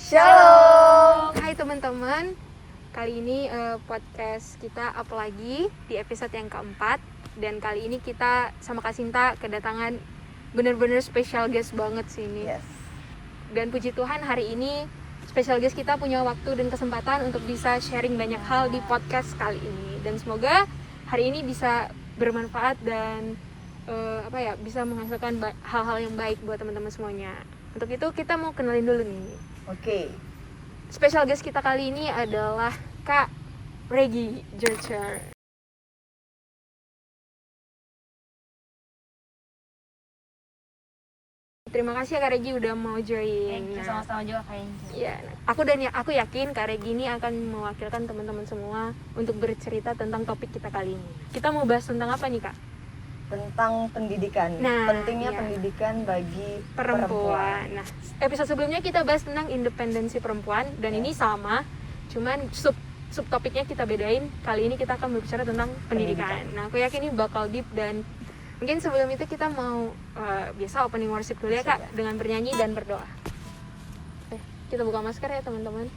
Shalom. Hai teman-teman. Kali ini podcast kita up lagi di episode yang keempat. Dan kali ini kita sama Kak Sinta kedatangan bener-bener special guest banget sini. Yes. Dan puji Tuhan hari ini special guest kita punya waktu dan kesempatan untuk bisa sharing banyak hal di podcast kali ini. Dan semoga hari ini bisa bermanfaat dan bisa menghasilkan hal-hal yang baik buat teman-teman semuanya. Untuk itu kita mau kenalin dulu nih. Oke. Special guest kita kali ini adalah Kak Regi Zurcher. Terima kasih ya Kak Regi udah mau join. Sama-sama juga Kak Angel. Ya, aku yakin Kak Regi ini akan mewakilkan teman-teman semua untuk bercerita tentang topik kita kali ini. Kita mau bahas tentang apa nih Kak? Tentang pendidikan. Nah, pentingnya iya. pendidikan bagi Perempuan. Nah, episode sebelumnya kita bahas tentang independensi perempuan dan ini sama, cuman subtopiknya kita bedain. Kali ini kita akan berbicara tentang pendidikan. Nah, aku yakin ini bakal deep dan mungkin sebelum itu kita mau biasa opening worship dulu ya Kak, dengan bernyanyi dan berdoa. Kita buka masker ya teman-teman.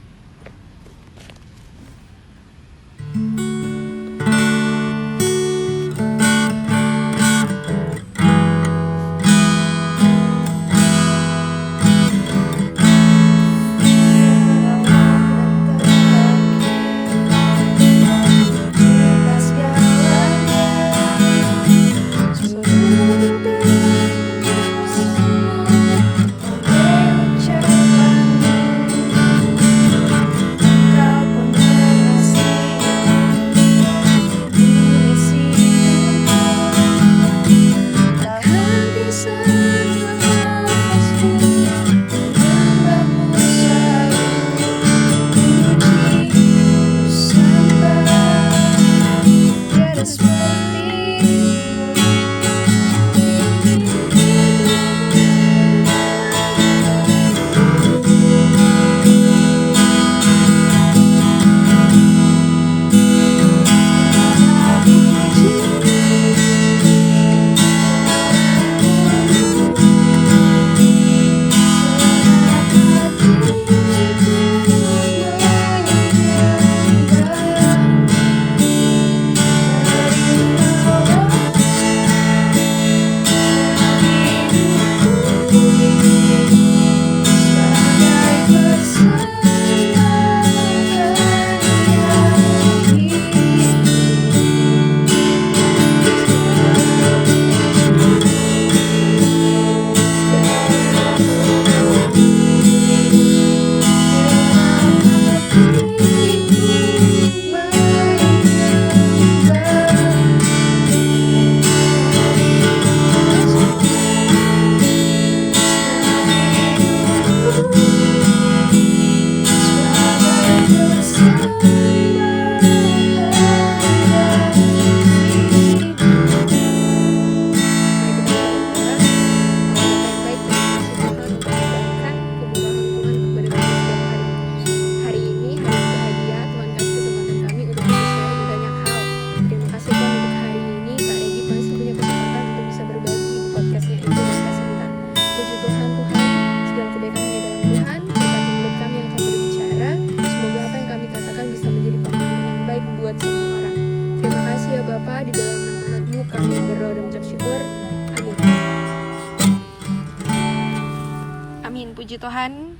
Puji Tuhan,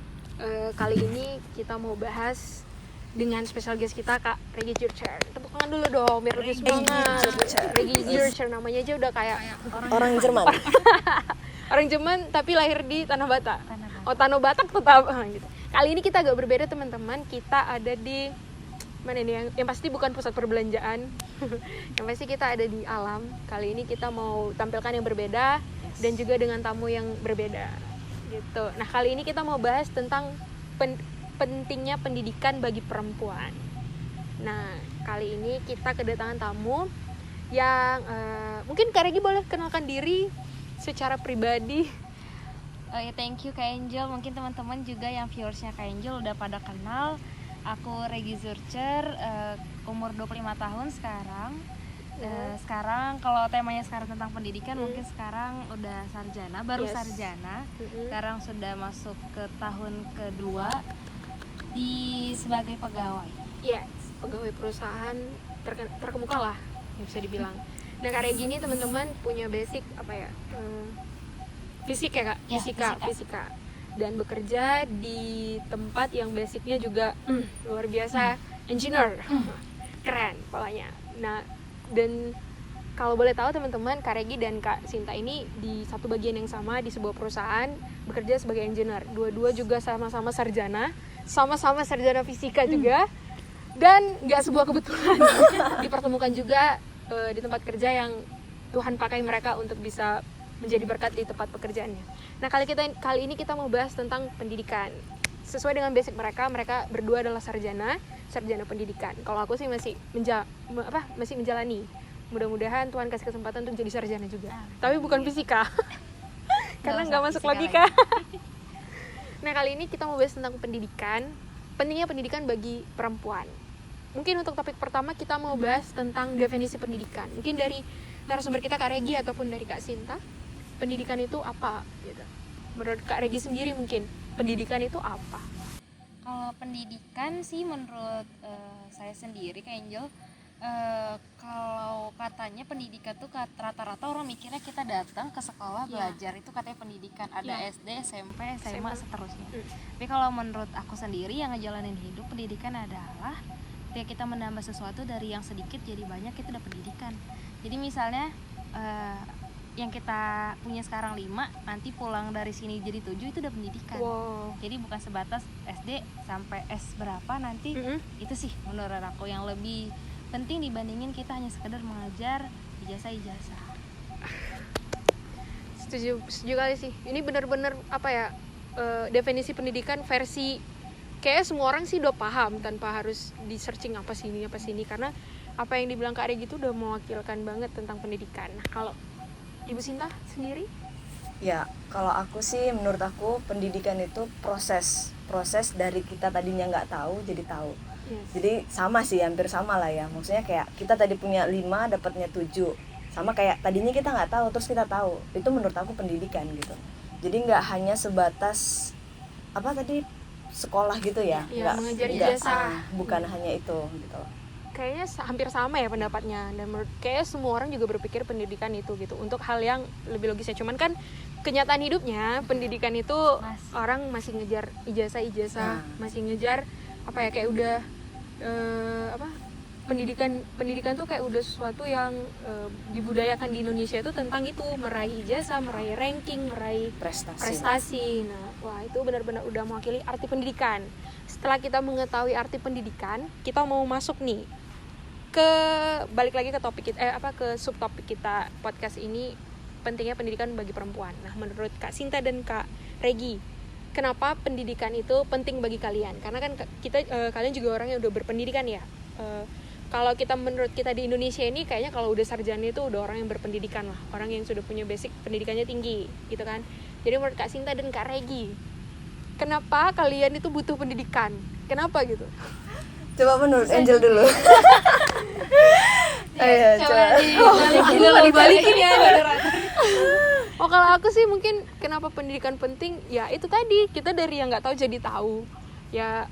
kali ini kita mau bahas dengan special guest kita Kak Regi Zurcher. Tepuk tangan dulu dong biar lebih semangat. Regi Zurcher namanya aja udah kayak orang Jerman. Orang Jerman tapi lahir di Tanah Batak. Tanah Batak tetap gitu. Kali ini kita agak berbeda teman-teman. Kita ada di mana ini yang pasti bukan pusat perbelanjaan. Yang pasti kita ada di alam. Kali ini kita mau tampilkan yang berbeda dan juga dengan tamu yang berbeda. Gitu. Nah kali ini kita mau bahas tentang pentingnya pendidikan bagi perempuan. Nah kali ini kita kedatangan tamu yang mungkin Kak Regi boleh kenalkan diri secara pribadi. Thank you Kak Angel. Mungkin teman-teman juga yang viewersnya Kak Angel udah pada kenal. Aku Regi Zurcher, umur 25 tahun sekarang. Sekarang kalau temanya sekarang tentang pendidikan, mungkin sekarang udah sarjana, baru sarjana. Sekarang sudah masuk ke tahun kedua sebagai pegawai. Iya, pegawai perusahaan terkemuka lah, yang bisa dibilang. Nah, kayak gini teman-teman punya basic apa ya? Fisik ya kak, Ya, fisika. Dan bekerja di tempat yang basicnya juga luar biasa, engineer, keren pokoknya. Nah, dan kalau boleh tahu teman-teman, Kak Regi dan Kak Sinta ini di satu bagian yang sama di sebuah perusahaan bekerja sebagai engineer. Dua-dua juga sama-sama sarjana fisika juga. Dan nggak sebuah kebetulan dipertemukan juga di tempat kerja yang Tuhan pakai mereka untuk bisa menjadi berkat di tempat pekerjaannya. Nah, kali ini kita mau bahas tentang pendidikan. Sesuai dengan basic mereka berdua adalah sarjana pendidikan. Kalau aku sih masih menjalani. Mudah-mudahan Tuhan kasih kesempatan untuk jadi sarjana juga. Tapi bukan fisika. Karena nggak masuk logika. Nah, kali ini kita mau bahas tentang pendidikan. Pentingnya pendidikan bagi perempuan. Mungkin untuk topik pertama kita mau bahas tentang definisi pendidikan. Mungkin dari narasumber kita Kak Regi ataupun dari Kak Sinta. Pendidikan itu apa? Gitu. Menurut Kak Regi sendiri mungkin pendidikan itu apa? Kalau pendidikan sih menurut saya sendiri Kak Angel, kalau katanya pendidikan tuh rata-rata orang mikirnya kita datang ke sekolah belajar, itu katanya pendidikan, ada SD, SMP, SMA seterusnya. Tapi kalau menurut aku sendiri yang ngejalanin hidup, pendidikan adalah ketika kita menambah sesuatu dari yang sedikit jadi banyak, itu udah pendidikan. Jadi misalnya yang kita punya sekarang 5, nanti pulang dari sini jadi 7, itu udah pendidikan. Wow. Jadi bukan sebatas SD sampai S berapa nanti, itu sih menurut aku yang lebih penting dibandingin kita hanya sekedar mengajar ijazah. Setuju kali sih. Ini benar-benar apa ya, definisi pendidikan versi kayak semua orang sih udah paham tanpa harus di searching apa sih ini, karena apa yang dibilang Kak Regi itu udah mewakilkan banget tentang pendidikan. Nah, kalau Ibu Sinta sendiri? Ya, kalau aku sih, menurut aku pendidikan itu proses dari kita tadinya nggak tahu jadi tahu. Yes. Jadi sama sih, hampir sama lah ya. Maksudnya kayak kita tadi punya 5, dapatnya 7. Sama kayak tadinya kita nggak tahu, terus kita tahu. Itu menurut aku pendidikan gitu. Jadi nggak hanya sebatas apa tadi, sekolah gitu ya. Iya, mengejar ijazah. Bukan hanya itu gitu. Kayaknya hampir sama ya pendapatnya, dan kayaknya semua orang juga berpikir pendidikan itu gitu untuk hal yang lebih logisnya. Cuman kan kenyataan hidupnya pendidikan itu orang masih ngejar ijazah, masih ngejar apa ya, kayak udah pendidikan tuh kayak udah sesuatu yang dibudayakan di Indonesia itu tentang itu, meraih ijazah, meraih ranking, meraih prestasi. Nah, wah itu benar-benar udah mewakili arti pendidikan. Setelah kita mengetahui arti pendidikan, kita mau masuk nih balik lagi ke topik kita, ke subtopik kita podcast ini, pentingnya pendidikan bagi perempuan. Nah, menurut Kak Sinta dan Kak Regi, kenapa pendidikan itu penting bagi kalian? Karena kan kalian juga orang yang udah berpendidikan ya. Kalau kita menurut kita di Indonesia ini kayaknya kalau udah sarjana itu udah orang yang berpendidikan lah, orang yang sudah punya basic pendidikannya tinggi gitu kan. Jadi menurut Kak Sinta dan Kak Regi, kenapa kalian itu butuh pendidikan? Kenapa gitu? Coba menurut Angel dulu. Ayo, coba. Dibalikin ya. Oh, kalau aku sih mungkin kenapa pendidikan penting, ya itu tadi, kita dari yang nggak tahu jadi tahu. Ya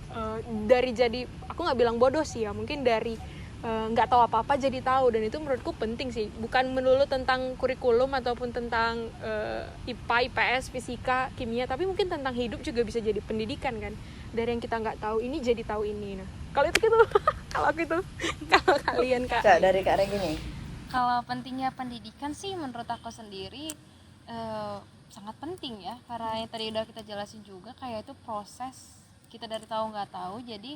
dari jadi, aku nggak bilang bodoh sih ya, mungkin dari nggak tahu apa-apa jadi tahu, dan itu menurutku penting sih. Bukan melulu tentang kurikulum ataupun tentang IPA, IPS, fisika, kimia, tapi mungkin tentang hidup juga bisa jadi pendidikan kan. Dari yang kita nggak tahu ini jadi tahu ini. Nah, kalau itu gitu, kalau aku itu, kalau kalian Kak. Dari Kak Regi nih. Kalau pentingnya pendidikan sih menurut aku sendiri sangat penting ya, karena yang tadi udah kita jelasin juga, kayak itu proses kita dari tahu nggak tahu. Jadi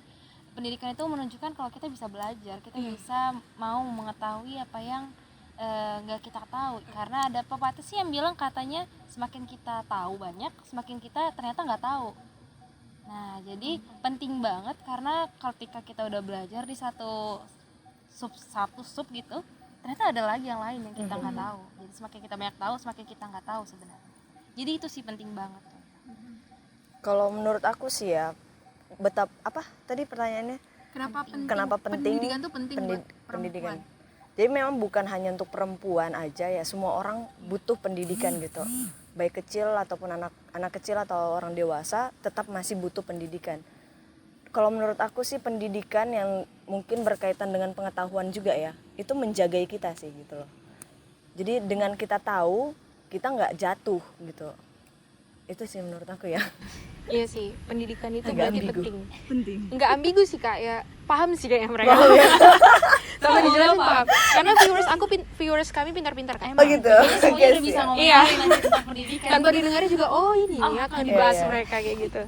pendidikan itu menunjukkan kalau kita bisa belajar, kita bisa mau mengetahui apa yang nggak kita tahu. Karena ada pepatah sih yang bilang katanya semakin kita tahu banyak, semakin kita ternyata nggak tahu. Nah, jadi penting banget, karena ketika kita udah belajar di satu sub gitu, ternyata ada lagi yang lain yang kita nggak tahu. Jadi semakin kita banyak tahu, semakin kita nggak tahu sebenarnya. Jadi itu sih penting banget. Kalau menurut aku sih ya, apa tadi pertanyaannya? Kenapa penting pendidikan tuh penting buat pendidikan? Jadi memang bukan hanya untuk perempuan aja ya, semua orang butuh pendidikan gitu. Baik kecil ataupun anak kecil atau orang dewasa tetap masih butuh pendidikan. kalau menurut aku sih pendidikan yang mungkin berkaitan dengan pengetahuan juga ya, itu menjagai kita sih gitu loh. Jadi dengan kita tahu, kita nggak jatuh gitu. Itu sih menurut aku ya. Iya sih, pendidikan itu Agak berarti ambigu. penting. Nggak ambigu sih kak, ya paham sih kayaknya mereka. Sama dijelasin paham. Karena viewers kami pintar-pintar kan. Oh gitu. Semuanya udah bisa ngomongin Iya. nanti tentang pendidikan. Tanpa didengarnya juga, oh ini ya akan dibahas iya. mereka kayak gitu.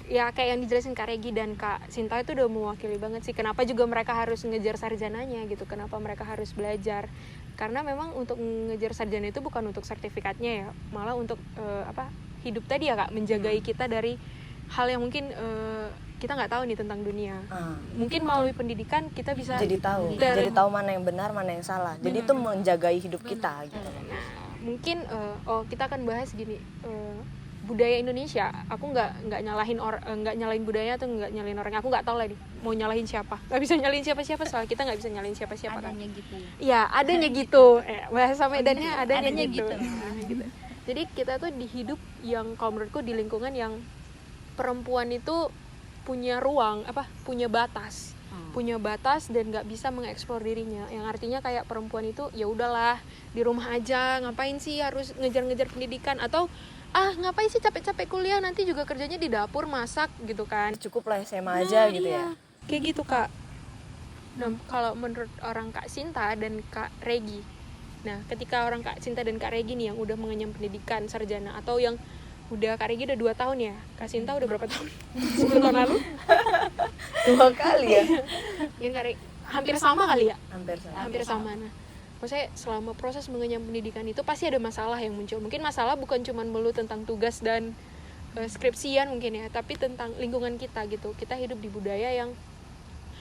Ya kayak yang dijelasin Kak Regi dan Kak Sinta itu udah mewakili banget sih. Kenapa juga mereka harus ngejar sarjananya gitu. Kenapa mereka harus belajar. Karena memang untuk ngejar sarjana itu bukan untuk sertifikatnya ya. Malah untuk hidup tadi ya Kak. Menjagai kita dari hal yang mungkin kita nggak tahu nih tentang dunia. Mungkin melalui pendidikan kita bisa Jadi tahu, jadi tahu mana yang benar, mana yang salah. Jadi itu menjagai hidup kita gitu. Mungkin kita akan bahas gini, budaya Indonesia. Aku nggak nyalahin budaya atau nggak nyalahin orang. Aku nggak tahu lah nih mau nyalahin siapa. Nggak bisa nyalahin siapa-siapa, soal kita nggak bisa nyalahin siapa-siapa kan. Adanya gitu ya. Iya, adanya gitu. Bahasa Medannya adanya gitu. gitu. Gitu. Jadi kita tuh di hidup yang kalau menurutku di lingkungan yang perempuan itu punya ruang, punya batas. Punya batas dan nggak bisa mengeksplor dirinya. Yang artinya kayak perempuan itu ya udahlah di rumah aja, ngapain sih harus ngejar-ngejar pendidikan, atau ngapain sih capek-capek kuliah, nanti juga kerjanya di dapur masak gitu kan. Cukup lah SMA aja gitu ya. Kayak gitu Kak. Nah, kalau menurut orang Kak Sinta dan Kak Regi, nah ketika orang Kak Sinta dan Kak Regi nih yang udah mengenyam pendidikan sarjana, atau yang udah, Kak Regi udah 2 tahun ya, Kak Sinta udah berapa tahun? 10 tahun lalu? 2 kali ya. Yang Kak Regi hampir sama kali ya? Hampir sama. Nah, maksudnya selama proses mengenyam pendidikan itu pasti ada masalah yang muncul. Mungkin masalah bukan cuma melulu tentang tugas dan skripsian mungkin ya, tapi tentang lingkungan kita gitu. Kita hidup di budaya yang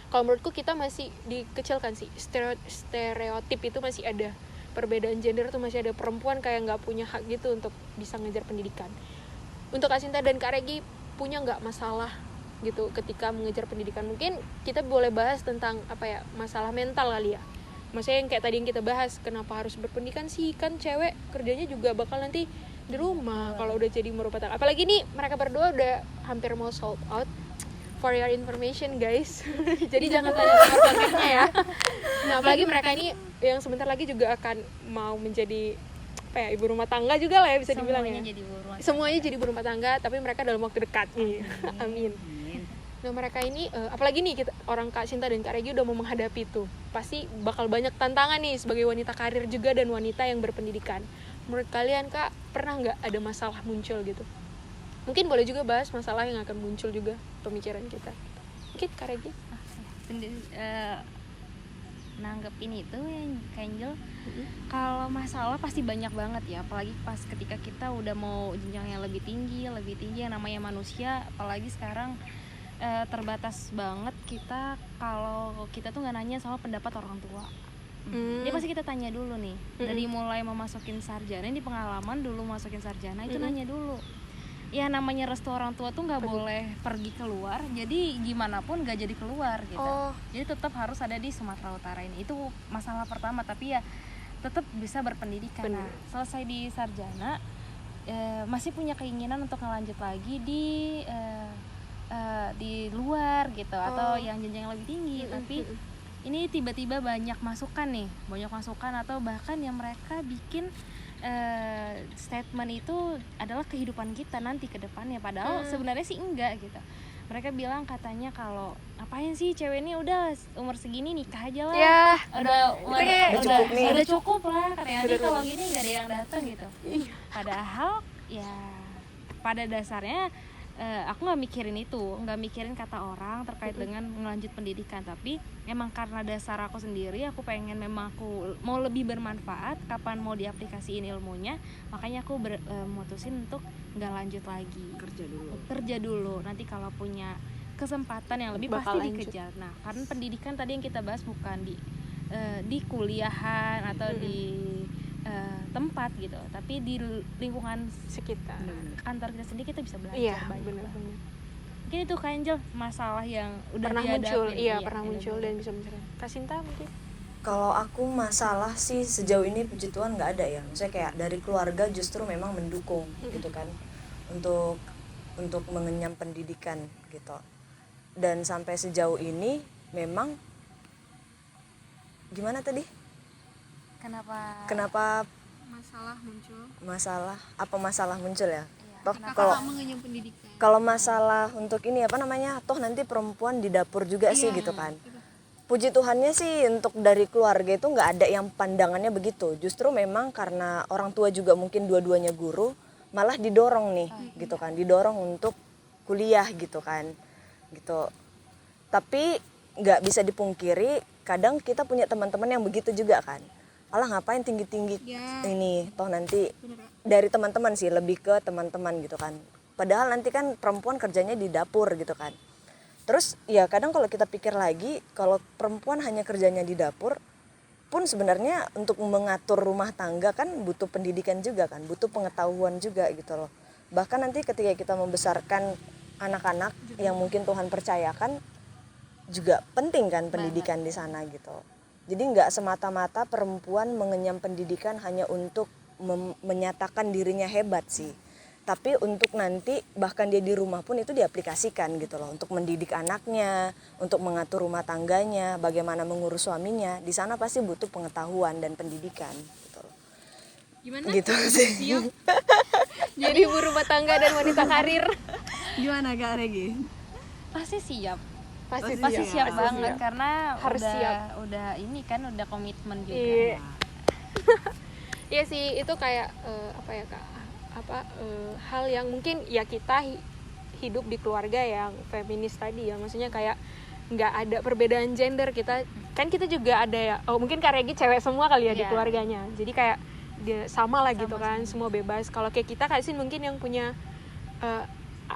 kalau menurutku kita masih dikecilkan sih. Stereotip itu masih ada. Perbedaan gender tuh masih ada. Perempuan kayak nggak punya hak gitu untuk bisa ngejar pendidikan. Untuk Kak Sinta dan Kak Regi, punya nggak masalah gitu ketika mengejar pendidikan? Mungkin kita boleh bahas tentang masalah mental kali ya. Maksudnya yang kayak tadi yang kita bahas, kenapa harus berpendidikan sih, kan cewek kerjanya juga bakal nanti di rumah kalau udah jadi merumah tangga. Apalagi nih mereka berdua udah hampir mau sold out, for your information guys. Jadi jangan tanya targetnya ya. Nah, apalagi mereka ini yang sebentar lagi juga akan mau menjadi ibu rumah tangga juga lah ya, bisa dibilang ya. Semuanya jadi ibu rumah tangga, tapi mereka dalam waktu dekat nih. Amin. Nah, mereka ini apalagi nih orang Kak Sinta dan Kak Regi udah mau menghadapi itu. Pasti bakal banyak tantangan nih sebagai wanita karir juga dan wanita yang berpendidikan. Menurut kalian Kak, pernah nggak ada masalah muncul gitu? Mungkin boleh juga bahas masalah yang akan muncul juga pemikiran kita. Mungkin Kak Regi? Nanggepin itu yang Angel, kalau masalah pasti banyak banget ya, apalagi pas ketika kita udah mau jenjang yang lebih tinggi yang namanya manusia, apalagi sekarang terbatas banget kita kalau kita tuh nggak nanya sama pendapat orang tua. Jadi pasti kita tanya dulu nih, dari mulai memasukin sarjana, ini pengalaman dulu masukin sarjana itu nanya dulu. Ya namanya restu orang tua tuh nggak boleh pergi keluar, jadi gimana pun nggak jadi keluar gitu. Jadi tetap harus ada di Sumatera Utara ini. Itu masalah pertama, tapi ya tetap bisa berpendidikan. Nah, selesai di sarjana masih punya keinginan untuk ngelanjut lagi di luar gitu, atau yang jenjang yang lebih tinggi. Tapi ini tiba-tiba banyak masukan atau bahkan yang mereka bikin statement itu adalah kehidupan kita nanti ke depannya, padahal sebenarnya sih enggak gitu. Mereka bilang katanya kalau apain sih cewek ini udah umur segini nikah aja lah, udah cukup lah katanya, nanti kalau gini nggak ada yang datang gitu. Padahal ya pada dasarnya aku nggak mikirin kata orang terkait dengan melanjut pendidikan, tapi emang karena dasar aku sendiri, aku pengen, memang aku mau lebih bermanfaat, kapan mau diaplikasiin ilmunya, makanya aku mutusin untuk nggak lanjut lagi, kerja dulu nanti kalau punya kesempatan yang lebih bakal pasti dikejar. Nah, karena pendidikan tadi yang kita bahas bukan di kuliahan atau di tempat gitu, tapi di lingkungan sekitar kantor kita sendiri kita bisa belajar banyak. Mungkin itu Kak Angel masalah yang udah pernah muncul, pernah muncul dan bisa menceritakan. Kak Sinta mungkin? Kalau aku masalah sih sejauh ini puji Tuhan nggak ada ya. Maksudnya kayak dari keluarga justru memang mendukung gitu kan untuk mengenyam pendidikan gitu. Dan sampai sejauh ini memang gimana tadi? Kenapa masalah muncul ya? Toh kalau masalah untuk ini apa namanya? Toh nanti perempuan di dapur juga sih gitu kan. Puji Tuhannya sih untuk dari keluarga itu nggak ada yang pandangannya begitu. Justru memang karena orang tua juga mungkin dua-duanya guru, malah didorong nih gitu kan, didorong untuk kuliah gitu kan, gitu. Tapi nggak bisa dipungkiri, kadang kita punya teman-teman yang begitu juga kan. Alah ngapain tinggi-tinggi ini, toh nanti dari teman-teman sih, lebih ke teman-teman gitu kan. Padahal nanti kan perempuan kerjanya di dapur gitu kan. Terus ya kadang kalau kita pikir lagi, kalau perempuan hanya kerjanya di dapur pun sebenarnya untuk mengatur rumah tangga kan butuh pendidikan juga kan, butuh pengetahuan juga gitu loh. Bahkan nanti ketika kita membesarkan anak-anak yang mungkin Tuhan percayakan, juga penting kan pendidikan di sana gitu. Jadi nggak semata-mata perempuan mengenyam pendidikan hanya untuk menyatakan dirinya hebat sih. Tapi untuk nanti bahkan dia di rumah pun itu diaplikasikan gitu loh, untuk mendidik anaknya, untuk mengatur rumah tangganya, bagaimana mengurus suaminya. Di sana pasti butuh pengetahuan dan pendidikan gitu loh. Gimana? Gitu sih. Jadi ibu rumah tangga dan wanita karir. Gimana Kak Regi? Pasti siap. Pasti Siap banget karena harus udah ini kan udah komitmen juga. Iya. Iya sih, itu kayak apa ya Kak? Hal yang mungkin ya kita hidup di keluarga yang feminis tadi ya, maksudnya kayak nggak ada perbedaan gender. Kita juga ada ya, mungkin Kak Regi cewek semua kali ya di keluarganya, jadi kayak dia sama lah gitu kan, semua bebas. Kalau kayak kita kasih mungkin yang punya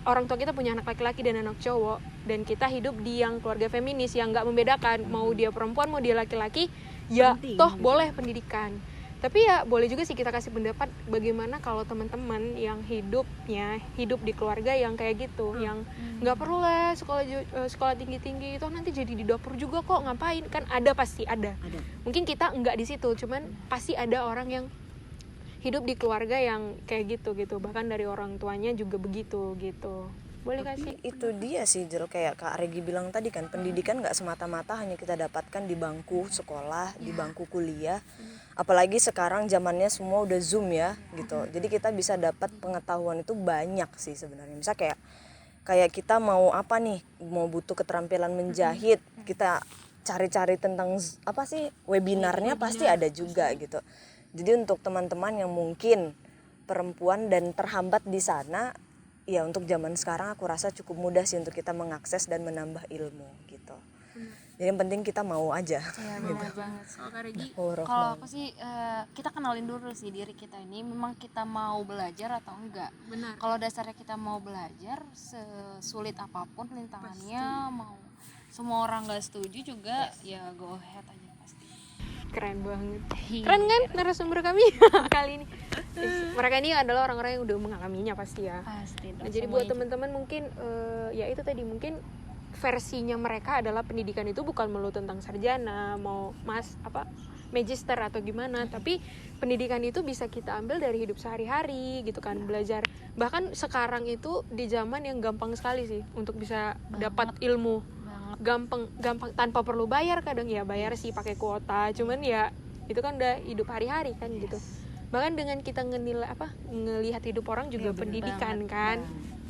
orang tua kita punya anak laki-laki dan anak cowok, dan kita hidup di yang keluarga feminis yang nggak membedakan mau dia perempuan mau dia laki-laki, ya toh boleh pendidikan. Tapi ya boleh juga sih kita kasih pendapat bagaimana kalau teman-teman yang hidup di keluarga yang kayak gitu, yang nggak perlu lah sekolah tinggi-tinggi itu nanti jadi di dapur juga kok, ngapain, kan pasti ada. Mungkin kita nggak di situ, cuman pasti ada orang yang hidup di keluarga yang kayak gitu, bahkan dari orang tuanya juga begitu gitu. Boleh kasih? Itu dia sih Jel, kayak Kak Regi bilang tadi kan, pendidikan nggak semata-mata hanya kita dapatkan di bangku sekolah, di bangku kuliah. Apalagi sekarang zamannya semua udah Zoom ya gitu. Jadi kita bisa dapat pengetahuan itu banyak sih sebenarnya. Misal kayak kita mau apa nih, mau butuh keterampilan menjahit, kita cari-cari tentang apa sih webinarnya pasti ada juga gitu. Jadi untuk teman-teman yang mungkin perempuan dan terhambat di sana, ya untuk zaman sekarang aku rasa cukup mudah sih untuk kita mengakses dan menambah ilmu gitu. Jadi yang penting kita mau aja. Iya benar banget. Kalau aku sih kita kenalin dulu sih diri kita ini, memang kita mau belajar atau enggak. Benar. Kalau dasarnya kita mau belajar, sesulit apapun rintangannya, mau semua orang nggak setuju juga, ya go ahead aja pasti. Keren banget. Keren kan narasumber kami kali ini. Mereka ini adalah orang-orang yang udah mengalaminya pasti ya. Pasti. Nah, jadi buat teman-teman mungkin ya itu tadi, mungkin versinya mereka adalah pendidikan itu bukan melulu tentang sarjana, mau magister atau gimana, tapi pendidikan itu bisa kita ambil dari hidup sehari-hari gitu kan, belajar. Bahkan sekarang itu di zaman yang gampang sekali sih untuk bisa dapat ilmu. Gampang tanpa perlu bayar, kadang ya bayar sih pakai kuota, cuman ya itu kan udah hidup hari-hari kan gitu. Bahkan dengan kita ngelihat hidup orang juga pendidikan kan.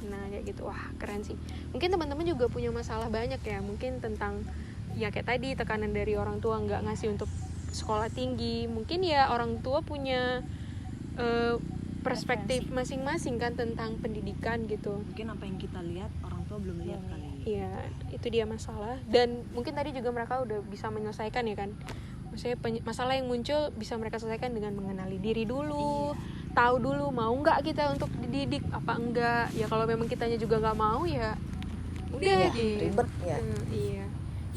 Nah kayak gitu, wah keren sih. Mungkin teman-teman juga punya masalah banyak ya, mungkin tentang ya kayak tadi tekanan dari orang tua nggak ngasih untuk sekolah tinggi. Mungkin ya orang tua punya perspektif masing-masing kan tentang pendidikan gitu. mungkin apa yang kita lihat orang tua belum lihat kali. Iya, itu dia masalah. Dan mungkin tadi juga mereka udah bisa menyelesaikan ya kan. Maksudnya masalah yang muncul bisa mereka selesaikan dengan mengenali diri dulu, tahu dulu mau nggak kita untuk dididik apa enggak. Ya kalau memang kitanya juga nggak mau ya udah ribet ya. Iya.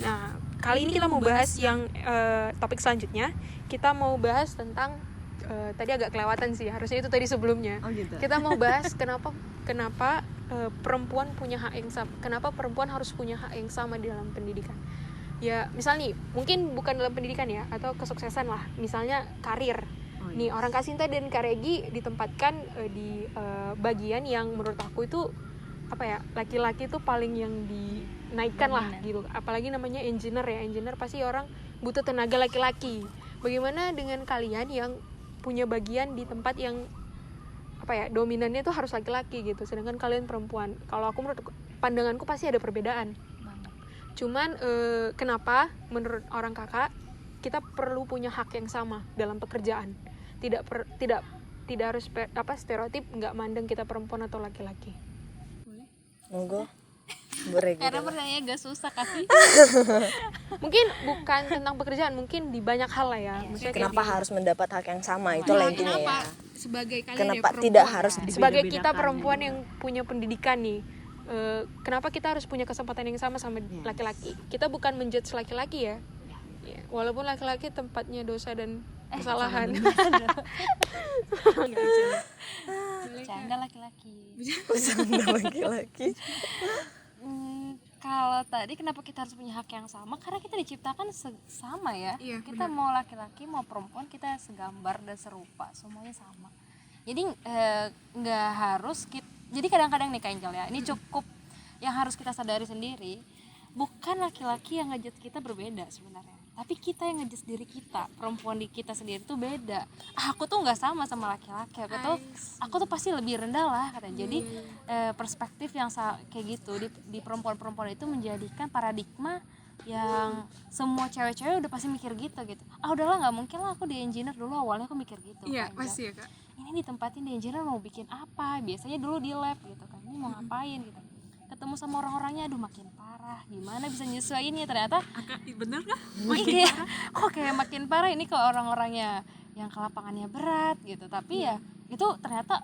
Nah kali ini kita mau bahas yang topik selanjutnya. Kita mau bahas tentang tadi agak kelewatan sih, harusnya itu tadi sebelumnya. Gitu. Kita mau bahas kenapa perempuan punya hak yang sama, kenapa perempuan harus punya hak yang sama di dalam pendidikan. Ya misal nih, mungkin bukan dalam pendidikan ya, atau kesuksesan lah, misalnya karir. Nih orang Kasinta dan Kak Regi ditempatkan di bagian yang menurut aku itu apa ya, laki-laki tuh paling yang dinaikkan lah gitu. Apalagi namanya engineer ya, engineer pasti orang butuh tenaga laki-laki. Bagaimana dengan kalian yang punya bagian di tempat yang apa ya, dominannya tuh harus laki-laki gitu, sedangkan kalian perempuan. Kalau aku menurut pandanganku pasti ada perbedaan. Cuman kenapa menurut orang kakak kita perlu punya hak yang sama dalam pekerjaan? Tidak harus stereotip, nggak mandang kita perempuan atau laki-laki. Monggo. Boleh gitu. Karena pertanyaannya agak susah kasih. Mungkin bukan tentang pekerjaan, mungkin di banyak hal lah ya. Maksudnya Kenapa harus mendapat hak yang sama, itulah intinya ya. Sebagai kalian Kenapa ya, tidak harus sebagai kita perempuan yang punya pendidikan nih, kenapa kita harus punya kesempatan yang sama laki-laki? Kita bukan menjudge laki-laki ya. Ya, walaupun laki-laki tempatnya dosa dan kesalahan. Canda laki-laki. Bercanda laki-laki. Kalau tadi kenapa kita harus punya hak yang sama? Karena kita diciptakan sama ya. Iya, Kita mau laki-laki mau perempuan kita segambar dan serupa, semuanya sama. Jadi nggak harus jadi kadang-kadang nih Kak Angel ya, ini cukup yang harus kita sadari sendiri, bukan laki-laki yang ngejudge kita berbeda sebenarnya, tapi kita yang ngejudge diri kita, perempuan di kita sendiri tuh beda. Aku tuh nggak sama laki-laki, aku tuh pasti lebih rendah lah katanya. Jadi perspektif yang kayak gitu di perempuan-perempuan itu menjadikan paradigma yang semua cewek-cewek udah pasti mikir gitu. Udahlah nggak mungkin lah aku di engineer, dulu awalnya aku mikir gitu. Iya, pasti ya Kak. Ini ditempatin di engineer mau bikin apa, biasanya dulu di lab gitu kan, ini mau ngapain gitu, ketemu sama orang-orangnya aduh makin parah, gimana bisa nyesuaiinnya, ternyata Bener kah? kayak makin parah ini ke orang-orangnya yang ke lapangannya berat gitu. Tapi ya itu ternyata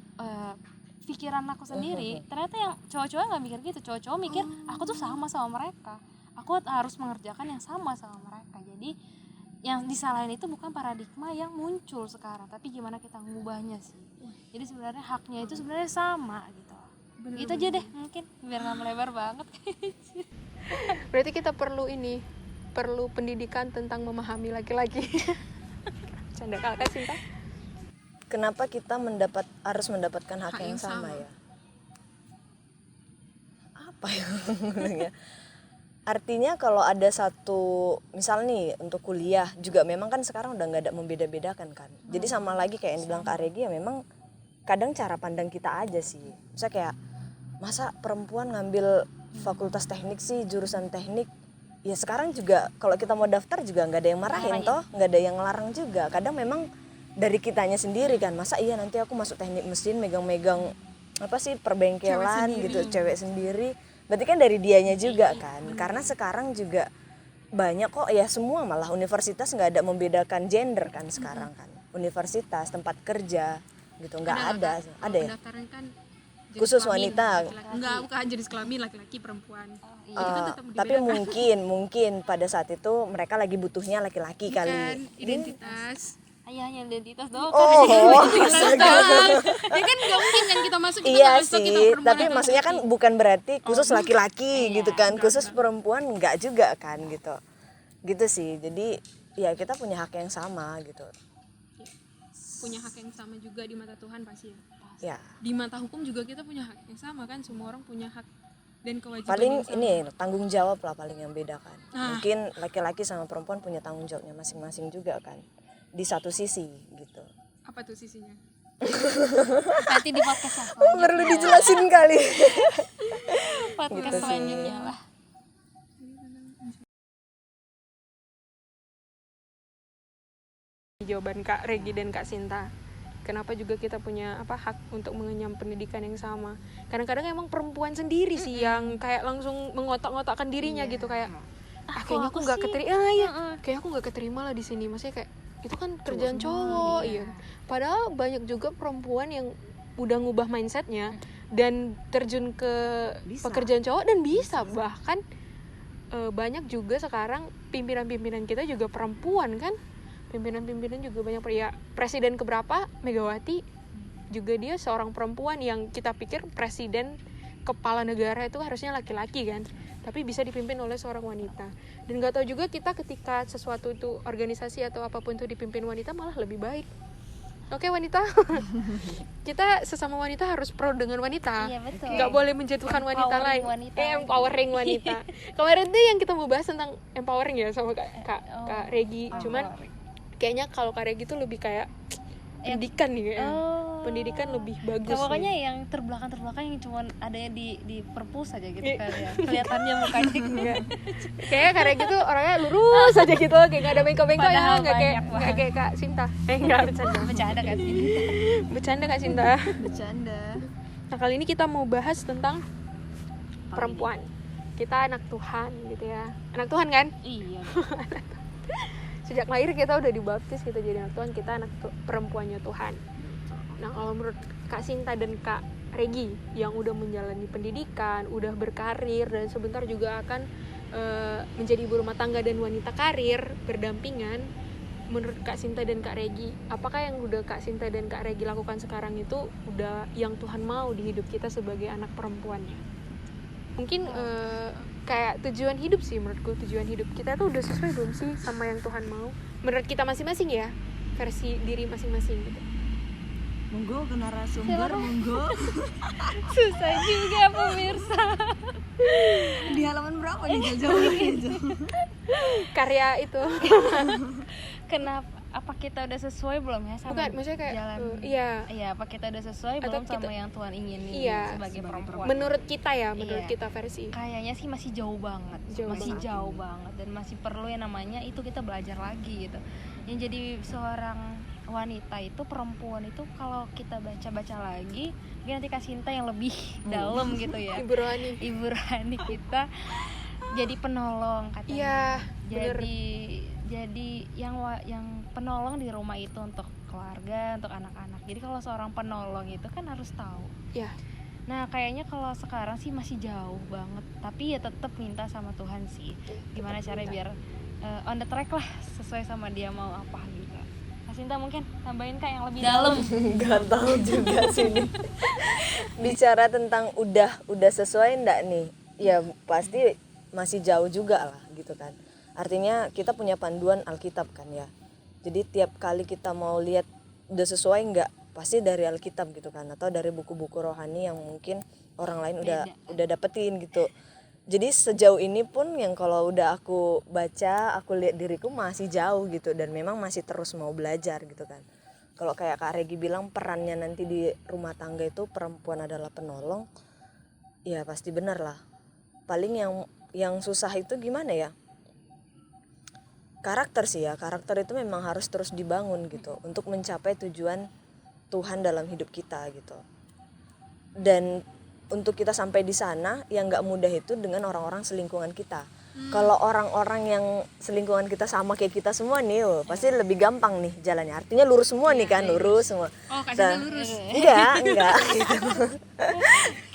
pikiran aku sendiri, ternyata yang cowok-cowok nggak mikir gitu. Cowok-cowok mikir aku tuh sama mereka, aku harus mengerjakan yang sama mereka. Jadi yang disalahin itu bukan paradigma yang muncul sekarang, tapi gimana kita mengubahnya sih. Jadi sebenarnya haknya itu sebenarnya sama gitu. Gitu aja deh mungkin biar nggak melebar banget. Berarti kita perlu pendidikan tentang memahami laki-laki. Canda Kakak Sinta. Kenapa kita harus mendapatkan hak yang sama ya? Apa ya? Artinya kalau ada satu, misal nih untuk kuliah juga memang kan sekarang udah nggak ada membeda-bedakan kan. Jadi sama lagi kayak yang dibilang Kak Regi ya, memang kadang cara pandang kita aja sih. Misalnya kayak masa perempuan ngambil fakultas teknik sih, jurusan teknik. Ya sekarang juga kalau kita mau daftar juga nggak ada yang marahin toh, nggak ada yang ngelarang juga. Kadang memang dari kitanya sendiri kan, masa iya nanti aku masuk teknik mesin megang-megang apa sih perbengkelan gitu, cewek sendiri. Berarti kan dari dianya juga kan. Karena sekarang juga banyak kok ya, semua malah universitas nggak ada membedakan gender kan sekarang kan. Universitas, tempat kerja gitu nggak ada ya. Pendaftaran kan Khusus wanita. Bukan jenis kelamin, laki-laki, perempuan. Tapi mungkin pada saat itu mereka lagi butuhnya laki-laki kali. Identitas. Hanya identitas doang. Ya kan nggak mungkin kan kita masuk kita Iya nggak masuk, kita sih, perempuan tapi atau maksudnya kan bukan berarti khusus laki-laki gitu kan, khusus enggak. perempuan enggak juga kan gitu sih. Jadi ya kita punya hak yang sama gitu punya hak yang sama juga di mata Tuhan pasti ya. ya. Di mata hukum juga kita punya hak yang sama kan, semua orang punya hak dan kewajiban Paling yang sama. ini tanggung jawab lah paling yang beda kan. Nah. Mungkin laki-laki sama perempuan punya tanggung jawabnya masing-masing juga kan, di satu sisi gitu. Apa tuh sisinya? Nanti di podcast selanjutnya. Perlu dijelasin kali. Podcast Gitu sih. selanjutnya lah. Jawaban Kak Regi dan Kak Sinta. Kenapa juga kita punya hak untuk mengenyam pendidikan yang sama? Kadang-kadang emang perempuan sendiri sih yang kayak langsung mengotak-ngotakkan dirinya gitu, kayak kayaknya aku nggak keterima, kayak aku nggak keterima lah di sini. Maksudnya kayak itu kan kerjaan cowok, iya. Padahal banyak juga perempuan yang udah ngubah mindsetnya dan terjun ke pekerjaan cowok dan bisa. Bahkan banyak juga sekarang pimpinan-pimpinan kita juga perempuan kan. Pimpinan-pimpinan juga banyak ya. Presiden keberapa? Megawati juga dia seorang perempuan, yang kita pikir presiden kepala negara itu harusnya laki-laki kan, tapi bisa dipimpin oleh seorang wanita. Dan nggak tahu juga kita ketika sesuatu itu organisasi atau apapun itu dipimpin wanita malah lebih baik. Oke wanita, kita sesama wanita harus pro dengan wanita. Iya, betul. Nggak boleh menjatuhkan wanita Empowering lain. wanita. Empowering wanita. Kemarin tuh yang kita mau bahas tentang empowering ya sama Kak Regi. Cuman kayaknya kalau Kak Regi tuh lebih kayak pendidikan nih ya. Pendidikan lebih bagus. Nah, makanya nih. yang terbelakang yang cuma adanya di perpus aja gitu kan ya. Kelihatannya mukanya Enggak. Kayaknya Kak Regi tuh orangnya lurus aja gitu, kayak gak ada bengkok-bengkok ya, Padahal nggak banyak kayak Kak Sinta. Enggak bercanda. bercanda kan sih. Bercanda Kak Sinta. Bercanda. Nah kali ini kita mau bahas tentang perempuan. Kita anak Tuhan gitu ya. Anak Tuhan kan? Iya. Sejak lahir kita udah dibaptis, kita jadi anak Tuhan, kita anak perempuannya Tuhan. Nah kalau menurut Kak Sinta dan Kak Regi yang udah menjalani pendidikan, udah berkarir dan sebentar juga akan menjadi ibu rumah tangga dan wanita karir berdampingan, menurut Kak Sinta dan Kak Regi, apakah yang udah Kak Sinta dan Kak Regi lakukan sekarang itu udah yang Tuhan mau di hidup kita sebagai anak perempuannya? Mungkin kayak tujuan hidup sih, menurutku tujuan hidup kita tuh udah sesuai belum sih sama yang Tuhan mau menurut kita masing-masing ya, versi diri masing-masing gitu. Monggo ke narasumber, monggo. Susah juga pemirsa. Di halaman berapa nih jauh-jauh? Karya itu. Kenapa? Apa kita udah sesuai belum ya sama Bukan, maksudnya kayak jalan? Iya. Apa kita udah sesuai Atau belum sama kita- yang Tuhan inginin Iya. sebagai perempuan? Menurut kita ya, menurut Iya. kita versi. Kayaknya sih masih jauh banget, jauh banget, dan masih perlu yang namanya itu kita belajar lagi gitu. Yang jadi seorang wanita itu, perempuan itu, kalau kita baca lagi, mungkin nanti Kak Sinta yang lebih dalam gitu ya. Ibu rohani. Ibu rohani kita jadi penolong katanya. Iya, jadi yang penolong di rumah itu untuk keluarga, untuk anak-anak. Jadi kalau seorang penolong itu kan harus tahu. Iya. Nah kayaknya kalau sekarang sih masih jauh banget, tapi ya tetap minta sama Tuhan sih. Gimana caranya biar on the track lah, sesuai sama dia mau apa gitu. Kak Sinta mungkin tambahin Kak yang lebih dalam. Nggak tahu juga sih ini. Bicara tentang udah sesuai enggak nih? Ya pasti masih jauh juga lah gitu kan. Artinya kita punya panduan Alkitab kan ya. Jadi tiap kali kita mau lihat udah sesuai enggak, pasti dari Alkitab gitu kan, atau dari buku-buku rohani yang mungkin orang lain udah dapetin gitu. Jadi sejauh ini pun yang kalau udah aku baca, aku lihat diriku masih jauh gitu, dan memang masih terus mau belajar gitu kan. Kalau kayak Kak Regi bilang perannya nanti di rumah tangga itu perempuan adalah penolong, ya pasti benar lah. Paling yang susah itu gimana ya? Karakter sih ya, karakter itu memang harus terus dibangun gitu untuk mencapai tujuan Tuhan dalam hidup kita gitu. Dan untuk kita sampai di sana yang nggak mudah itu dengan orang-orang selingkungan kita. Kalau orang-orang yang selingkungan kita sama kayak kita semua nih, pasti lebih gampang nih jalannya. Artinya lurus semua nih kan, lurus semua. Oh, Kak Sinta lurus. Enggak gitu.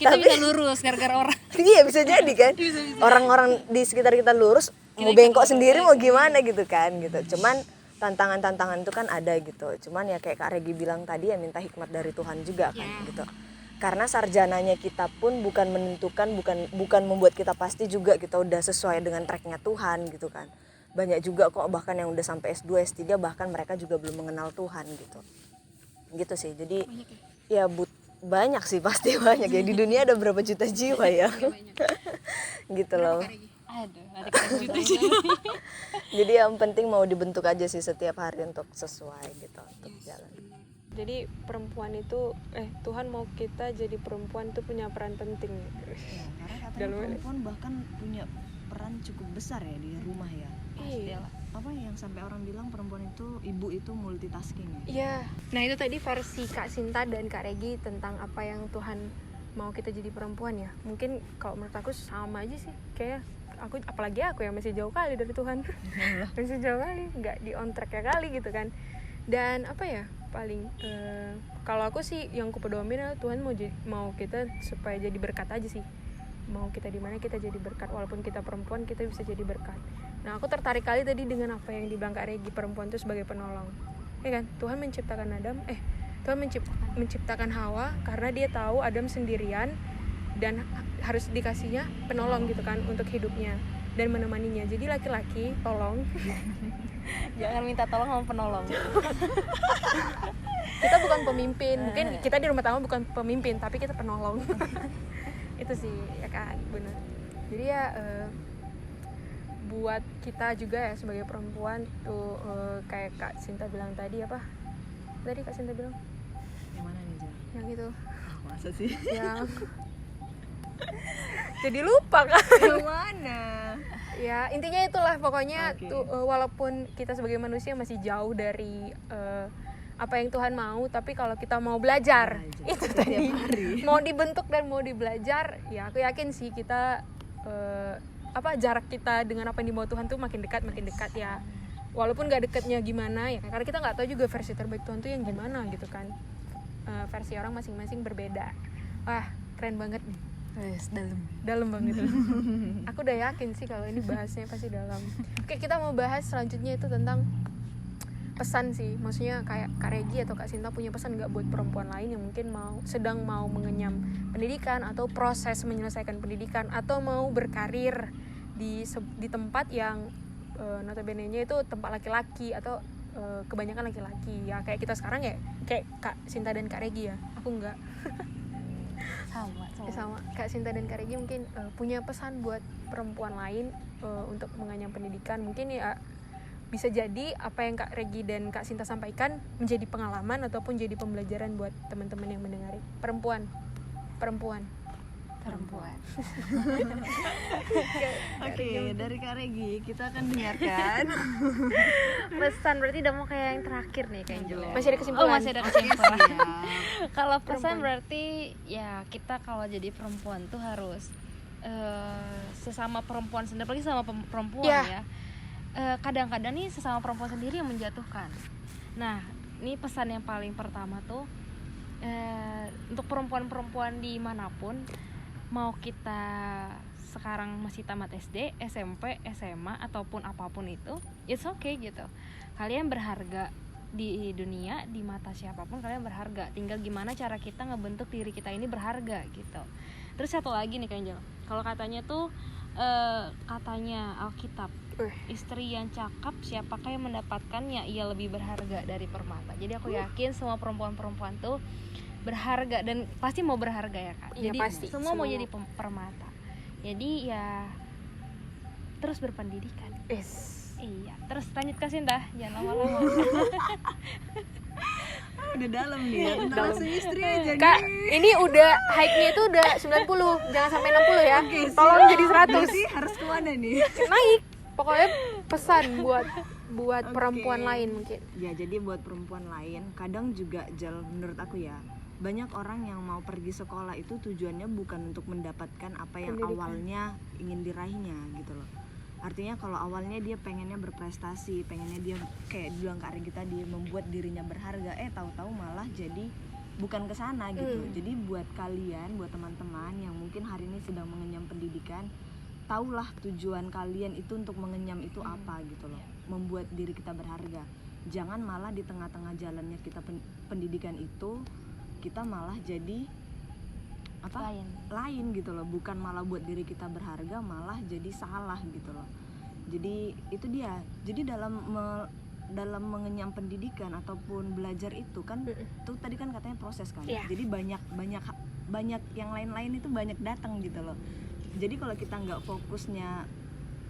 Kita bisa lurus gara-gara orang. Iya bisa jadi kan. Orang-orang di sekitar kita lurus, mau bengkok sendiri mau gimana gitu kan gitu. Cuman tantangan-tantangan itu kan ada gitu. Cuman ya kayak Kak Regi bilang tadi ya, minta hikmat dari Tuhan juga kan gitu. Karena sarjananya kita pun bukan menentukan, bukan membuat kita pasti juga kita udah sesuai dengan tracknya Tuhan gitu kan. Banyak juga kok bahkan yang udah sampai S2, S3 bahkan mereka juga belum mengenal Tuhan gitu. Gitu sih. Jadi ya banyak sih, pasti banyak ya. Di dunia ada berapa juta jiwa ya. Gitu loh. Aduh, nanti kita juta. Jadi yang penting mau dibentuk aja sih setiap hari untuk sesuai gitu, untuk jalan. Jadi perempuan itu Tuhan mau kita jadi perempuan tuh punya peran penting. Ya, karena katanya perempuan bahkan punya peran cukup besar ya di rumah ya. Iya. Apa yang sampai orang bilang perempuan itu, ibu itu multitasking ya. Iya. Nah itu tadi versi Kak Sinta dan Kak Regi tentang apa yang Tuhan mau kita jadi perempuan ya. Mungkin kalau menurut aku sama aja sih. Kayak apalagi aku yang masih jauh kali dari Tuhan. Masih jauh kali, nggak di on track ya kali gitu kan. Dan apa ya, paling kalau aku sih yang aku pedomin adalah Tuhan mau kita supaya jadi berkat aja sih. Mau kita di mana kita jadi berkat, walaupun kita perempuan kita bisa jadi berkat. Nah aku tertarik kali tadi dengan apa yang dibilang Kak Regi, perempuan itu sebagai penolong ya kan. Tuhan menciptakan Tuhan menciptakan Hawa karena dia tahu Adam sendirian dan harus dikasihnya penolong gitu kan untuk hidupnya. dan menemaninya. Jadi laki-laki tolong Jangan minta tolong sama penolong. kita bukan pemimpin, mungkin kita di rumah tangga bukan pemimpin tapi kita penolong. Itu sih ya kan, benar. Jadi ya buat kita juga ya sebagai perempuan tuh kayak Kak Sinta bilang tadi, apa tadi Kak Sinta bilang Yang mana nih, Jal? yang itu Masa sih? yang jadi lupa kan. Yang mana? Ya intinya itulah pokoknya. Oke. Tuh walaupun kita sebagai manusia masih jauh dari apa yang Tuhan mau, tapi kalau kita mau belajar itu tadi mau dibentuk dan mau dibelajar, ya aku yakin sih kita jarak kita dengan apa yang dimau Tuhan tuh makin dekat ya. Walaupun gak dekatnya gimana ya, karena kita nggak tahu juga versi terbaik Tuhan tuh yang gimana gitu kan. Versi orang masing-masing berbeda. Wah keren banget nih. Dalam banget. Aku udah yakin sih kalau ini bahasnya pasti dalam. Oke, kita mau bahas selanjutnya itu tentang pesan sih. Maksudnya kayak Kak Regi atau Kak Sinta punya pesan nggak buat perempuan lain yang mungkin sedang mau mengenyam pendidikan atau proses menyelesaikan pendidikan atau mau berkarir di tempat yang notabene-nya itu tempat laki-laki atau kebanyakan laki-laki ya, kayak kita sekarang ya, kayak Kak Sinta dan Kak Regi ya. Aku enggak. Sama Kak Sinta dan Kak Regi mungkin punya pesan buat perempuan lain untuk mengenyam pendidikan. Mungkin ya bisa jadi apa yang Kak Regi dan Kak Sinta sampaikan menjadi pengalaman ataupun jadi pembelajaran buat teman-teman yang mendengar. Perempuan. Oke, dari Kak Regi kita akan dengarkan Pesan berarti udah mau kayak yang terakhir nih Kak Angel. Masih ada kesimpulan. Oh, masih ada kesimpulan. ya. Kalau pesan berarti ya kita kalau jadi perempuan tuh harus sesama perempuan sendiri, apalagi sama perempuan ya. Kadang-kadang nih sesama perempuan sendiri yang menjatuhkan. Nah, ini pesan yang paling pertama tuh untuk perempuan-perempuan dimanapun, mau kita sekarang masih tamat SD, SMP, SMA ataupun apapun itu, it's okay gitu. Kalian berharga di dunia, di mata siapapun kalian berharga. Tinggal gimana cara kita ngebentuk diri kita ini berharga gitu. Terus satu lagi nih Kak Angel, kalau katanya tuh katanya Alkitab, istri yang cakap siapakah yang mendapatkannya, ia lebih berharga dari permata. Jadi aku yakin semua perempuan-perempuan tuh berharga dan pasti mau berharga ya Kak. Iya, Jadi pasti. semua mau jadi permata. Jadi ya terus berpendidikan. Iya, terus lanjut Kak Sinta, jangan lama-lama. Udah dalam nih ya. Bentar langsung istri aja nih. Kak, ini udah hike-nya itu udah 90, jangan sampai 60 ya. Tolong jadi 100. Berarti harus kemana nih? Naik. Pokoknya pesan buat perempuan lain mungkin. Ya, jadi buat perempuan lain, kadang juga menurut aku ya, banyak orang yang mau pergi sekolah itu tujuannya bukan untuk mendapatkan apa yang Pendidikan. awalnya ingin diraihnya gitu loh. Artinya kalau awalnya dia pengennya berprestasi, pengennya dia kayak bilang Kak Regi tadi, membuat dirinya berharga, tahu-tahu malah jadi bukan ke sana gitu. Jadi buat kalian, buat teman-teman yang mungkin hari ini sedang mengenyam pendidikan, taulah tujuan kalian itu untuk mengenyam itu apa gitu loh. Membuat diri kita berharga. Jangan malah di tengah-tengah jalannya kita pendidikan itu kita malah jadi lain gitu loh, bukan malah buat diri kita berharga, malah jadi salah gitu loh. Jadi itu dia. Jadi dalam mengenyam pendidikan ataupun belajar itu kan tuh tadi kan katanya proses kan. Jadi banyak yang lain-lain itu banyak datang gitu loh. Jadi kalau kita nggak fokusnya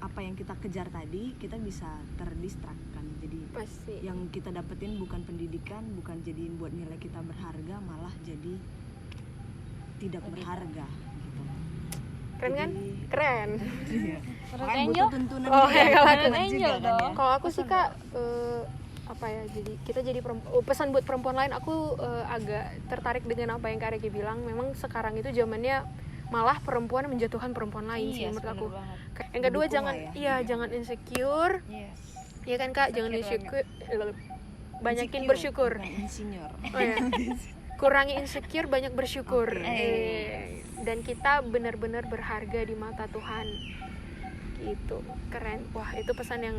apa yang kita kejar tadi, kita bisa terdistrak kan. Jadi Pasti. yang kita dapetin bukan pendidikan, bukan jadiin buat nilai kita berharga, malah jadi tidak berharga gitu. Keren kan? Jadi, Keren. iya. Menurut Makanya Angel? butuh tuntunan Oh, juga, kalau tuntunan Angel juga kan dong. ya. Kalau aku sih Kak apa ya, jadi kita jadi pesan buat perempuan lain, aku agak tertarik dengan apa yang Kak Regi bilang. Memang sekarang itu zamannya malah perempuan menjatuhkan perempuan lain sih menurut aku. Yang kedua Mendukung jangan lah ya. jangan insecure. Yes. Ya kan Kak, jangan insecure. Banyakin bersyukur. Bukan insinyur. Oh ya. Kurangi insecure, banyak bersyukur. Oke. Dan kita benar-benar berharga di mata Tuhan. Gitu. Keren. Wah, itu pesan yang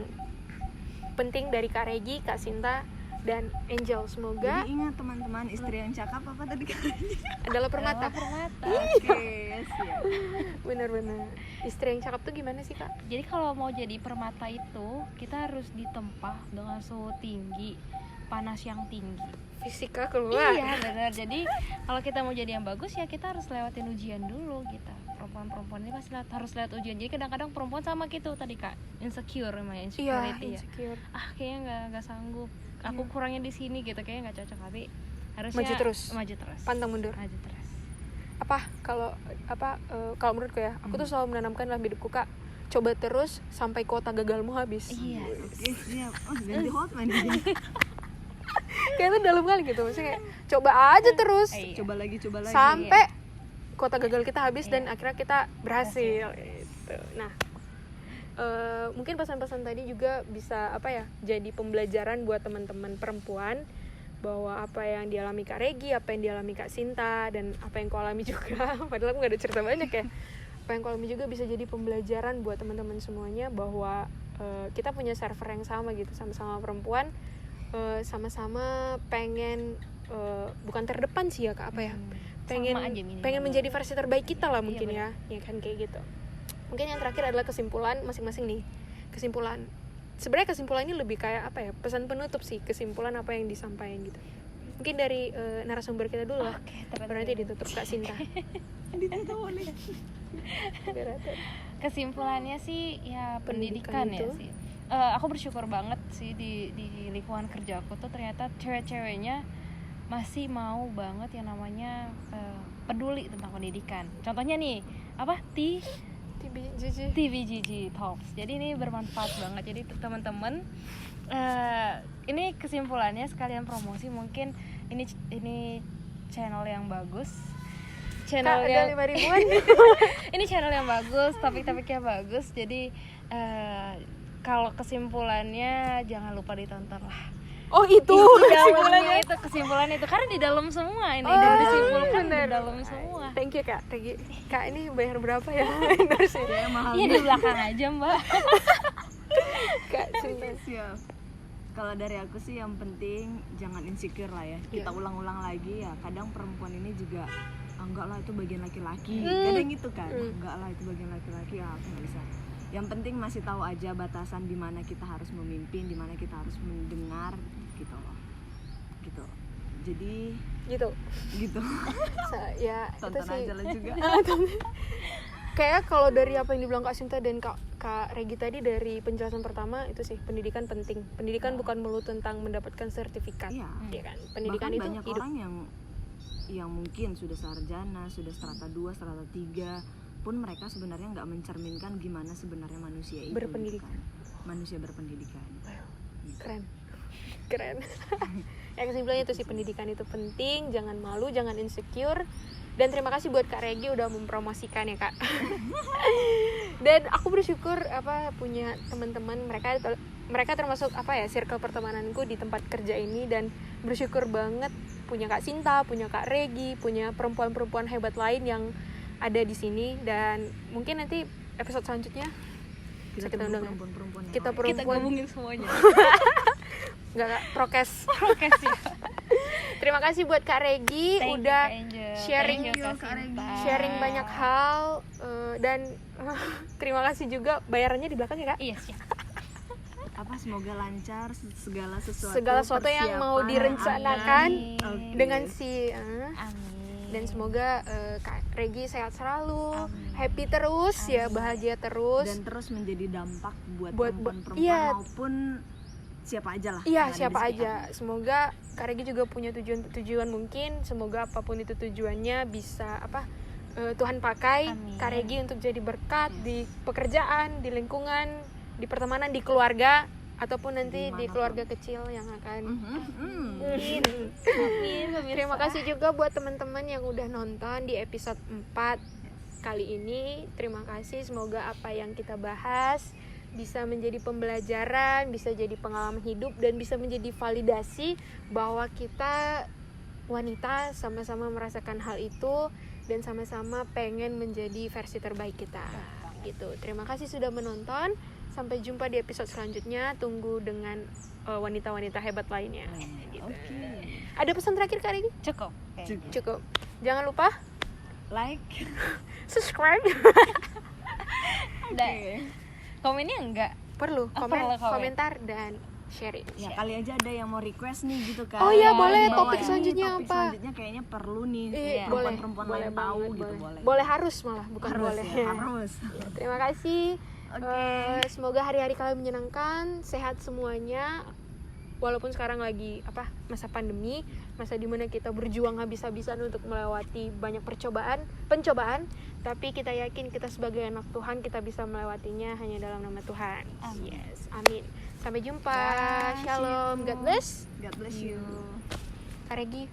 penting dari Kak Regi, Kak Sinta, dan Angel. Semoga Jadi ingat teman-teman, istri yang cakap apa tadi kan? adalah permata. Permata. Oke, siap. Bener-bener. Istri yang cakep tuh gimana sih kak? Jadi kalau mau jadi permata itu kita harus ditempa dengan suhu tinggi, panas yang tinggi. Fisika keluar. Iya benar. Jadi kalau kita mau jadi yang bagus ya kita harus lewatin ujian dulu gitu. Perempuan ini pasti harus lewat ujian. Jadi kadang-kadang perempuan sama gitu tadi kak, insecure namanya, Iya, insecurity ya. insecure. Kayaknya nggak sanggup. Aku kurangnya di sini gitu, kayaknya nggak cocok. Tapi harusnya Maju terus. Pantang mundur. Maju terus. Kalau menurutku ya, aku tuh selalu menanamkan dalam hidupku kak, coba terus sampai kuota gagalmu habis. Iya. Oke, siap. Oh, ganti hotman jadi. Kayaknya dalam kali gitu, maksudnya kayak coba aja terus Coba lagi. sampai kuota gagal kita habis dan akhirnya kita berhasil gitu. Nah, mungkin pesan-pesan tadi juga bisa jadi pembelajaran buat teman-teman perempuan, bahwa apa yang dialami Kak Regi, apa yang dialami Kak Sinta, dan apa yang kau alami juga padahal aku gak ada cerita banyak ya, apa yang kau alami juga bisa jadi pembelajaran buat teman-teman semuanya, bahwa kita punya server yang sama gitu, sama-sama perempuan, sama-sama pengen bukan terdepan sih ya Kak, pengen menjadi versi terbaik kita lah mungkin. Ya kan kayak gitu. Mungkin yang terakhir adalah kesimpulan masing-masing nih. Sebenarnya kesimpulan ini lebih kayak pesan penutup sih, kesimpulan apa yang disampaikan gitu. Mungkin dari narasumber kita dulu lah. Baru nanti ditutup Kak Sinta. Kesimpulannya sih ya pendidikan ya sih. Aku bersyukur banget sih di lingkungan kerja aku tuh ternyata cewek-ceweknya masih mau banget yang namanya peduli tentang pendidikan. Contohnya nih, TBGG Talks. Jadi ini bermanfaat banget. Jadi teman-teman, ini kesimpulannya sekalian promosi, mungkin ini channel yang bagus. Channel Kak, yang ada 5 ribuan. ini channel yang bagus, topik-topiknya bagus. Jadi kalau kesimpulannya jangan lupa ditonton lah. Oh itu Kesimpulan itu karena di dalam semua ini dan disimpulkan di dalam semua. Thank you Kak Regi. Kak ini bayar berapa ya endorse ya? Mahal. Iya di belakang aja Mbak. Kak Sinta. Siap. Kalau dari aku sih yang penting jangan insecure lah ya. Kita ulang-ulang lagi ya. Kadang perempuan ini juga enggak lah itu bagian laki-laki. Kadang gitu kan. Enggak lah itu bagian laki-laki, ya aku nggak bisa. Yang penting masih tahu aja batasan di mana kita harus memimpin, di mana kita harus mendengar gitu loh. Gitu. Jadi Gitu. Ya tonton itu sih. aja lah juga. Kayak kalau dari apa yang dibilang Kak Sinta dan Kak Regi tadi, dari penjelasan pertama itu sih, pendidikan penting. Pendidikan bukan melulu tentang mendapatkan sertifikat. Iya. Ya kan? Pendidikan Bahkan itu banyak hidup. orang yang mungkin sudah sarjana, sudah strata 2, strata 3 pun mereka sebenarnya nggak mencerminkan gimana sebenarnya manusia itu Berpendidikan. kan? Manusia berpendidikan. Keren. Ya kesimpulannya itu sih, pendidikan itu penting, jangan malu, jangan insecure. Dan terima kasih buat Kak Regi udah mempromosikan ya Kak. Dan aku bersyukur punya teman-teman, mereka termasuk circle pertemananku di tempat kerja ini, dan bersyukur banget punya Kak Sinta, punya Kak Regi, punya perempuan-perempuan hebat lain yang ada di sini. Dan mungkin nanti episode selanjutnya kita undang perempuan-perempuan yang kita lain. perempuan. Kita gabungin semuanya. Enggak, prokes. Ya. Terima kasih buat Kak Regi Thank you, udah Kak Angel. sharing Thank you, Kak Sinta. sharing banyak hal, dan terima kasih juga, bayarannya di belakang ya Kak. Iya siap. Semoga lancar segala Segala sesuatu yang mau persiapan. direncanakan Amin. dengan si Amin. dan semoga Kak Regi sehat selalu, Amin. happy terus ya, bahagia terus. Dan terus menjadi dampak buat Buat- perempuan-perempuan iya. maupun siapa aja lah. Iya, yang ada siapa di sekitar. aja. Semoga Kak Regi juga punya tujuan mungkin. Semoga apapun itu tujuannya bisa Tuhan pakai Amin. Kak Regi untuk jadi berkat di pekerjaan, di lingkungan, di pertemanan, di keluarga, ataupun nanti di Dimanapun. keluarga kecil yang akan. Amin. Terima kasih juga buat teman-teman yang udah nonton di episode 4 kali ini. Terima kasih, semoga apa yang kita bahas bisa menjadi pembelajaran, bisa jadi pengalaman hidup, dan bisa menjadi validasi bahwa kita wanita sama-sama merasakan hal itu dan sama-sama pengen menjadi versi terbaik kita gitu. Terima kasih sudah menonton. Sampai jumpa di episode selanjutnya. Tunggu dengan wanita-wanita hebat lainnya. Gitu. Oke. Ada pesan terakhir Kak Regi? Cukup. Cukup. Jangan lupa Like. subscribe. Komennya enggak. Perlu Oh, komen, perlu komen. komentar dan sharing. Ya kali aja ada yang mau request nih gitu kan. Oh iya, boleh. Bawa Topik ini, selanjutnya topik apa? selanjutnya kayaknya perlu nih. Iya, Perempuan-perempuan lain tahu banget, gitu boleh. boleh. Boleh, harus malah, bukan Harus boleh. ya, harus. Terima kasih. Oke. Semoga hari-hari kalian menyenangkan, sehat semuanya. Walaupun sekarang lagi masa pandemi, masa dimana kita berjuang habis-habisan untuk melewati banyak pencobaan, tapi kita yakin kita sebagai anak Tuhan kita bisa melewatinya hanya dalam nama Tuhan. Amin. Yes, amin. Sampai jumpa. Bye, Shalom. see you. God bless. God bless you. Kak Regi,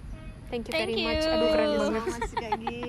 thank you Thank very you. much. Aduh keren banget. Selamat sekali.